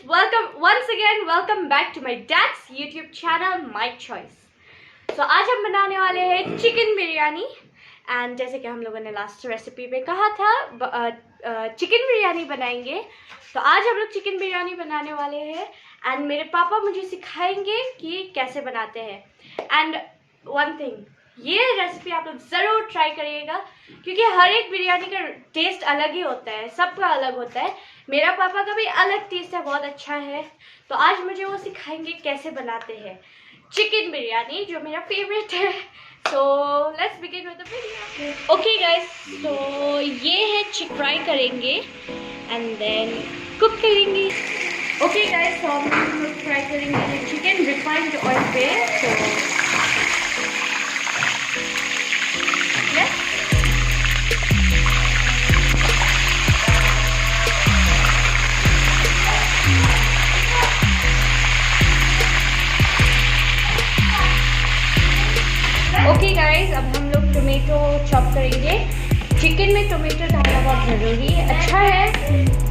welcome back to my dad's YouTube channel My Choice. So आज हम बनाने वाले हैं चिकन बिरयानी एंड जैसे कि हम लोगों ने लास्ट रेसिपी में कहा था चिकन बिरयानी बनाएंगे। तो आज हम लोग चिकन बिरयानी बनाने वाले हैं एंड मेरे पापा मुझे सिखाएंगे कि कैसे बनाते हैं। एंड वन थिंग, ये रेसिपी आप लोग ज़रूर ट्राई करिएगा क्योंकि हर एक बिरयानी का टेस्ट अलग ही होता है, सबका अलग होता है। मेरा पापा का भी अलग टेस्ट है, बहुत अच्छा है। तो आज मुझे वो सिखाएंगे कैसे बनाते हैं चिकन बिरयानी, जो मेरा फेवरेट है। So let's begin with the video. Okay guys, तो ये है चिकन फ्राई करेंगे एंड देन कुक करेंगे। ओके गाइस, तो हम लोग फ्राई करेंगे चिकन रिफाइंड ऑयल पे। तो ओके गाइस, अब हम लोग टोमेटो चॉप करेंगे। चिकन में टोमेटो डालना बहुत ज़रूरी है, अच्छा है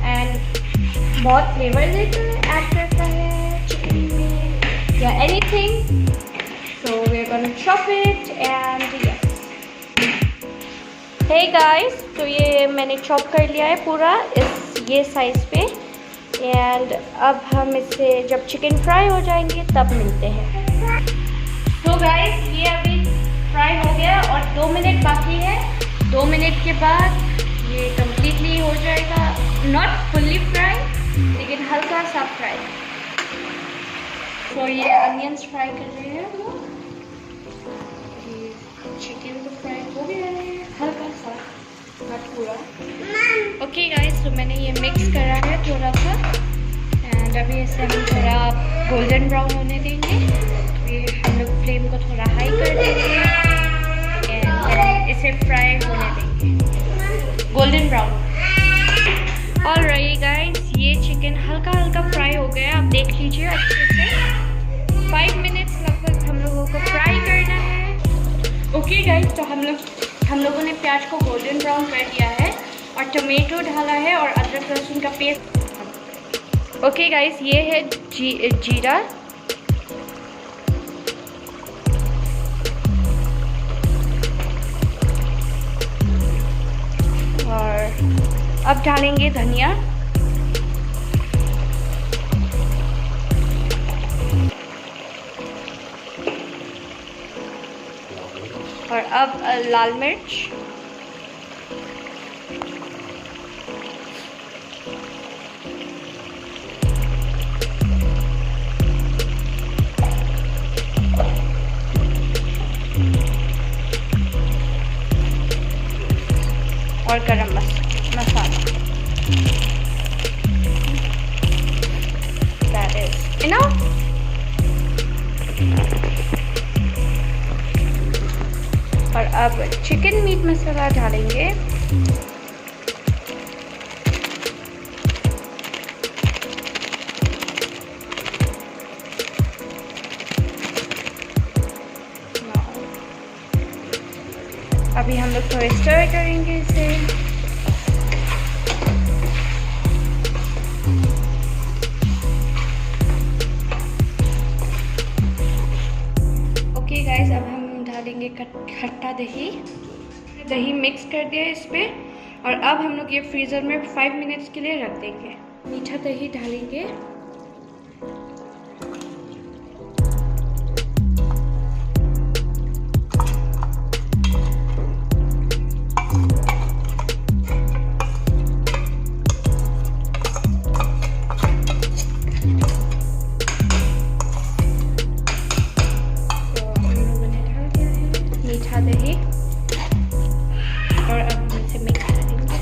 एंड बहुत फ्लेवर देता है, ऐड करता है चिकन में या anything. So we are gonna chop it and yes. Hey guys, तो ये मैंने चॉप कर लिया है पूरा ये साइज़ पे एंड अब हम इससे जब चिकन फ्राई हो जाएंगे तब मिलते हैं। तो गाइस, ये अभी फ्राई हो गया और 2 मिनट बाकी है। 2 मिनट के बाद ये कम्प्लीटली हो जाएगा, नॉट फुल्ली फ्राई लेकिन हल्का सा फ्राई। तो ये अनियंस फ्राई कर रहे हैं हम लोग, चिकन को फ्राई हो गया है हल्का सा, नॉट पूरा। ओके गाइस, तो मैंने ये मिक्स करा है थोड़ा सा एंड अभी इसे हम थोड़ा गोल्डन ब्राउन होने देंगे। हम लोग फ्लेम को थोड़ा हाई कर देंगे एंड इसे फ्राई होने देंगे गोल्डन ब्राउन। ऑलराइट गाइस, ये चिकन हल्का हल्का फ्राई हो गया, आप देख लीजिए अच्छे से। 5 मिनट्स लगभग हम लोगों को फ्राई करना है। ओके गाइस, तो हम लोगों ने प्याज को गोल्डन ब्राउन कर दिया है और टोमेटो डाला है और अदरक लहसुन का पेस्ट। ओके गाइस, ये है जीरा और अब डालेंगे धनिया और अब लाल मिर्च और गरम मसाला। That is enough. और अब चिकन मीट मसाला डालेंगे। अभी हम लोग थोड़े स्टर करेंगे इसे। ओके गाइस, अब हम डालेंगे खट्टा दही मिक्स कर दिया इस पे और अब हम लोग ये फ्रीज़र में 5 मिनट्स के लिए रख देंगे। मीठा दही डालेंगे दही और अब हम इसे मिक्स करेंगे।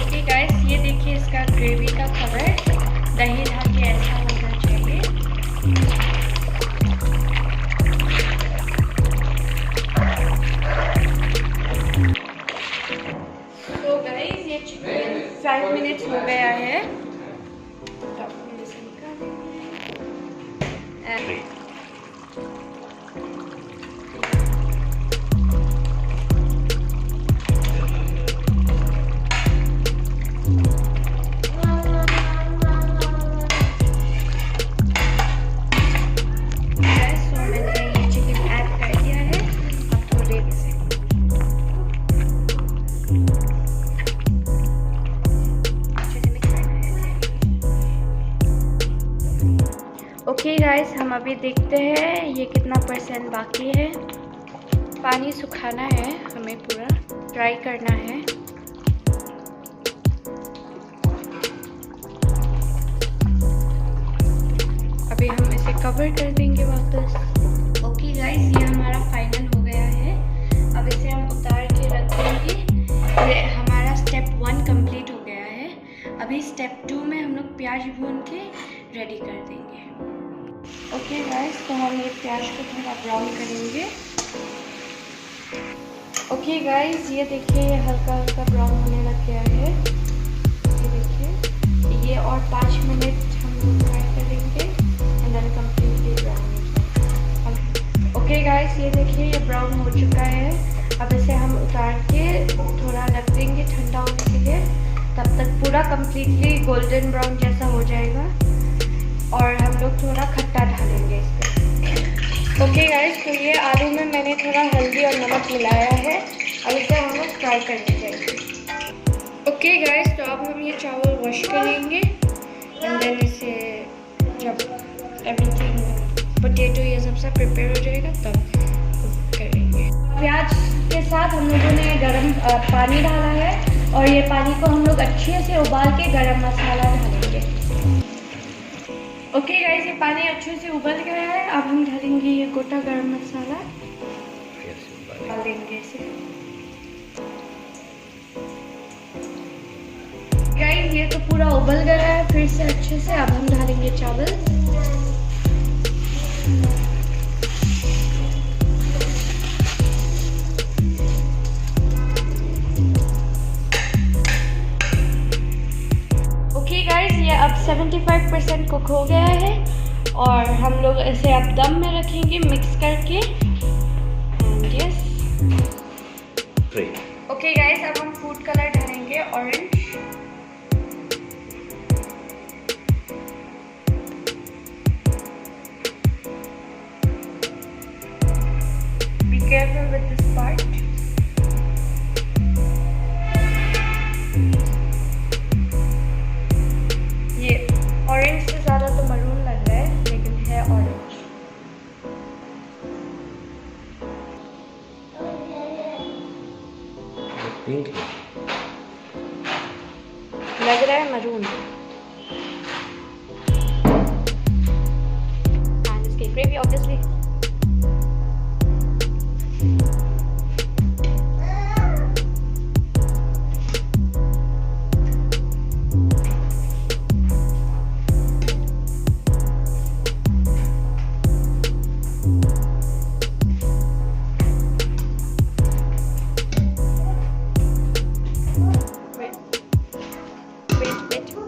ओके गाइस, ये देखिए इसका ग्रेवी का कलर दही डाल के ऐसा होना चाहिए। तो गाइस, ये चिकन 5 मिनट्स हो गया है। ओके गाइस, हम अभी देखते हैं ये कितना परसेंट बाकी है। पानी सुखाना है, हमें पूरा ड्राई करना है। अभी हम इसे कवर कर देंगे वापस। ओके गाइस, ये हमारा फाइनल हो गया है। अब इसे हम उतार के रख देंगे। ये हमारा स्टेप 1 कंप्लीट हो गया है। अभी स्टेप 2 में हम लोग प्याज भून के रेडी कर देंगे। ओके गाइस, तो हम ये प्याज को थोड़ा ब्राउन करेंगे। ओके गाइस, ये देखिए ये हल्का हल्का ब्राउन होने लग गया है। ये देखिए, ये और 5 मिनट हम लोग फ्राई करेंगे and then completely brown. Okay guys, ये देखिए ये ब्राउन हो चुका है। अब इसे हम उतार के थोड़ा रख देंगे ठंडा होने के लिए। तब तक पूरा कम्प्लीटली गोल्डन ब्राउन जैसा हो जाएगा और हम लोग थोड़ा खट्टा डालेंगे इसमें। ओके गाइस, तो ये आलू में मैंने थोड़ा हल्दी और नमक मिलाया है। अब इसे हम लोग फ्राई करने जाएंगे। ओके गाइस, तो अब हम ये चावल वॉश करेंगे एंड देन इसे जब एवरीथिंग पोटैटो ये सब प्रिपेयर हो जाएगा तब करेंगे। प्याज के साथ हम लोगों ने गरम पानी डाला है और ये पानी को हम लोग अच्छे से उबाल के गरम मसाला डालेंगे। ओके गाइस, ये पानी अच्छे से उबल गया है। अब हम डालेंगे ये गोटा गरम मसाला, डाल देंगे इसे। गाइस, ये तो पूरा उबल गया है फिर से अच्छे से। अब हम डालेंगे चावल। ओके गाइस, ये अब 75% कुक हो गया है और हम लोग इसे अब दम में रखेंगे मिक्स करके। यस। ओके गाइस, अब हम फूड कलर डालेंगे orange. Be careful with this part. ये ऑरेंज से ज़्यादा तो मरून लग रहा है लेकिन है ऑरेंज। पिंक लग रहा है मरून। एंड इसकी gravy obviously.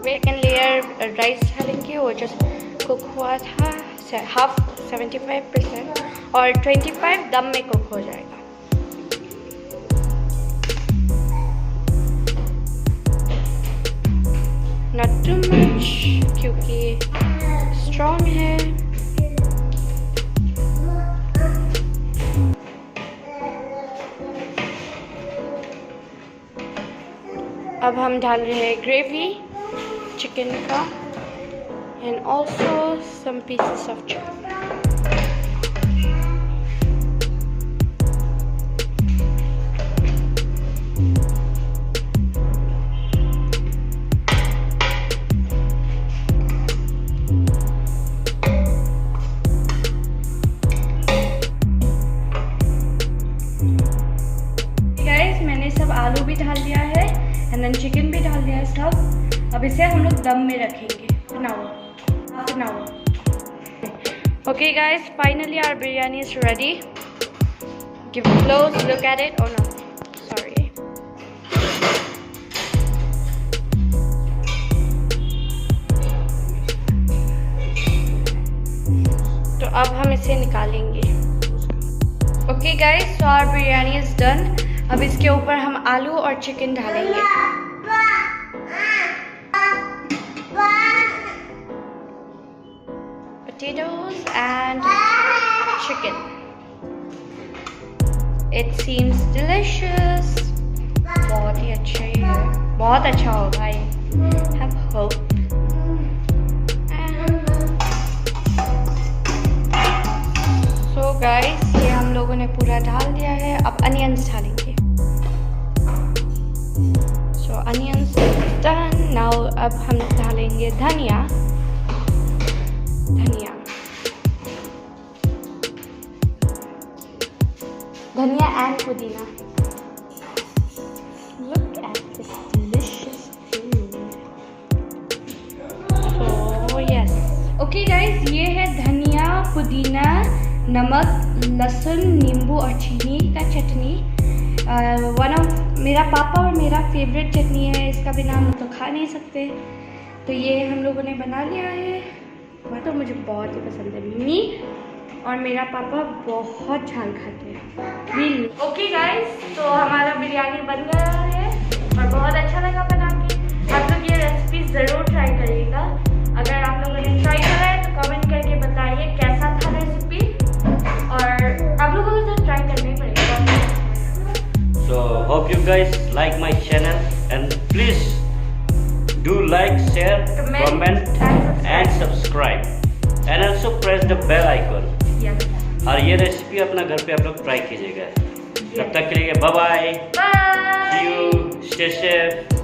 Second layer rice डालेंगे, वो जो कुक हुआ था हाफ 75% और 25 दम में कुक हो जाएगा। नॉट टू मच क्योंकि स्ट्रॉन्ग है। अब हम डाल रहे हैं ग्रेवी चिकन का and also some pieces of chicken. Guys, मैंने सब आलू भी डाल दिया है and then चिकन भी डाल दिया है सब। अब इसे हम लोग दम में रखेंगे half an hour. Okay guys, finally our biryani is ready. Give a close look at it. Oh no, sorry. तो अब हम इसे निकालेंगे। Okay guys, so our biryani is done. अब इसके ऊपर हम आलू और चिकन डालेंगे। Potatoes and chicken. It seems delicious. बहुत ही अच्छा ही है, बहुत अच्छा होगा ये। Have hope. So guys, ये हम लोगों ने पूरा डाल दिया है। अब अनियंस डालेंगे। So onions done. Now अब हम डालेंगे धनिया। धनिया एंड पुदीना। Look at this delicious food. So yes. Okay guys, ये है धनिया, पुदीना, नमक, लहसुन, नींबू और चीनी का चटनी। मेरा पापा और मेरा फेवरेट चटनी है, इसका बिना हम तो खा नहीं सकते। तो ये हम लोगों ने बना लिया है। वह तो मुझे बहुत ही पसंद है। मम्मी और मेरा पापा बहुत झाल खाते हैं। ओके गाइस, तो हमारा बिरयानी बन गया है और बहुत अच्छा लगा बना के। आप लोग ये रेसिपी ज़रूर ट्राई करिएगा। अगर आप लोगों ने ट्राई करा है तो कमेंट करके बताइए कैसा था रेसिपी, और आप लोगों को तो ट्राई करना ही पड़ेगा। So hope you guys like my channel and please do like, share, comment and subscribe and also press the bell icon. Yes. और ये रेसिपी अपना घर पे आप लोग ट्राई कीजिएगा। तब तक के लिए bye bye, see you, stay safe.